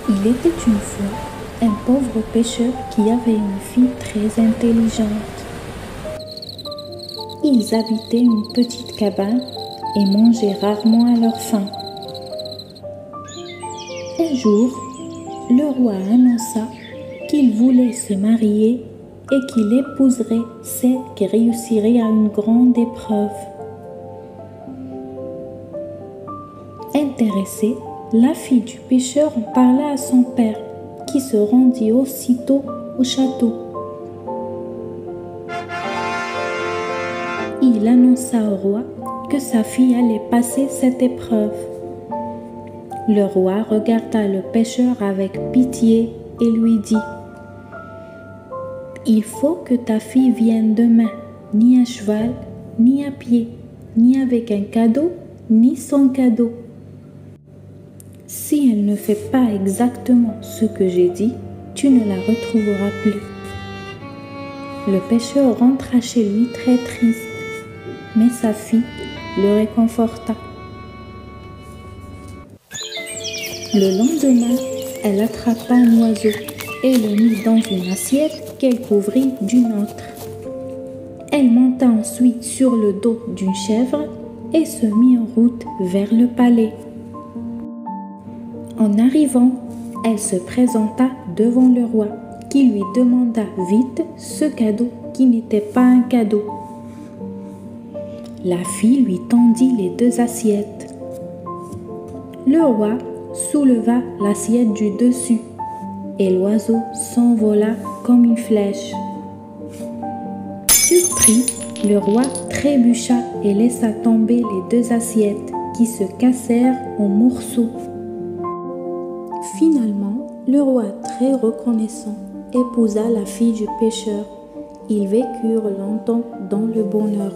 Il était une fois un pauvre pêcheur qui avait une fille très intelligente. Ils habitaient une petite cabane et mangeaient rarement à leur faim. Un jour, le roi annonça qu'il voulait se marier et qu'il épouserait celle qui réussirait à une grande épreuve. Intéressée, la fille du pêcheur en parla à son père, qui se rendit aussitôt au château. Il annonça au roi que sa fille allait passer cette épreuve. Le roi regarda le pêcheur avec pitié et lui dit : « Il faut que ta fille vienne demain, ni à cheval, ni à pied, ni avec un cadeau, ni sans cadeau. Si elle ne fait pas exactement ce que j'ai dit, tu ne la retrouveras plus. » Le pêcheur rentra chez lui très triste, mais sa fille le réconforta. Le lendemain, elle attrapa un oiseau et le mit dans une assiette qu'elle couvrit d'une autre. Elle monta ensuite sur le dos d'une chèvre et se mit en route vers le palais. En arrivant, elle se présenta devant le roi, qui lui demanda vite ce cadeau qui n'était pas un cadeau. La fille lui tendit les 2 assiettes. Le roi souleva l'assiette du dessus et l'oiseau s'envola comme une flèche. Surpris, le roi trébucha et laissa tomber les 2 assiettes qui se cassèrent en morceaux. Finalement, le roi, très reconnaissant, épousa la fille du pêcheur. Ils vécurent longtemps dans le bonheur.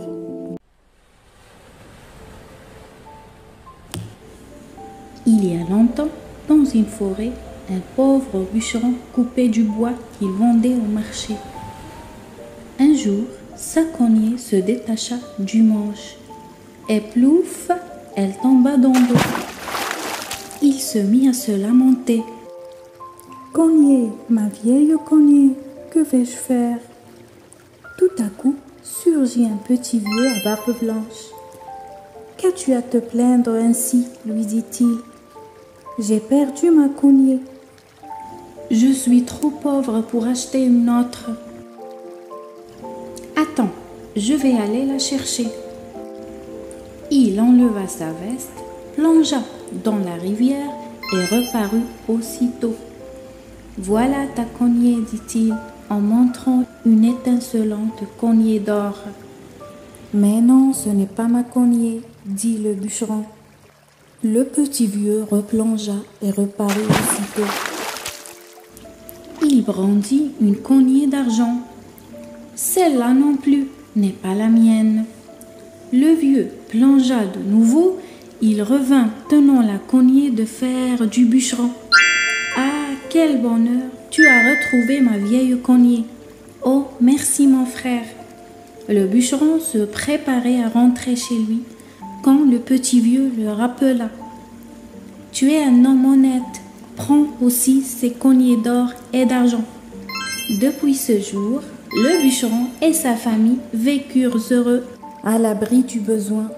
Il y a longtemps, dans une forêt, un pauvre bûcheron coupait du bois qu'il vendait au marché. Un jour, sa cognée se détacha du manche et plouf, elle tomba dans l'eau. Il se mit à se lamenter. « Cognée, ma vieille cognée, que vais-je faire ?» Tout à coup, surgit un petit vieux à barbe blanche. « Qu'as-tu à te plaindre ainsi ?» lui dit-il. « J'ai perdu ma cognée. Je suis trop pauvre pour acheter une autre. Attends, je vais aller la chercher. » Il enleva sa veste, plongea dans la rivière et reparut aussitôt. « Voilà ta cognée, dit-il, en montrant une étincelante cognée d'or. »« Mais non, ce n'est pas ma cognée, dit le bûcheron. » Le petit vieux replongea et reparut aussitôt. Il brandit une cognée d'argent. « Celle-là non plus n'est pas la mienne. » Le vieux plongea de nouveau. Il revint tenant la cognée de fer du bûcheron. « Ah, quel bonheur! Tu as retrouvé ma vieille cognée. Oh, merci mon frère. » Le bûcheron se préparait à rentrer chez lui quand le petit vieux le rappela. « Tu es un homme honnête. Prends aussi ces cognées d'or et d'argent. » Depuis ce jour, le bûcheron et sa famille vécurent heureux à l'abri du besoin.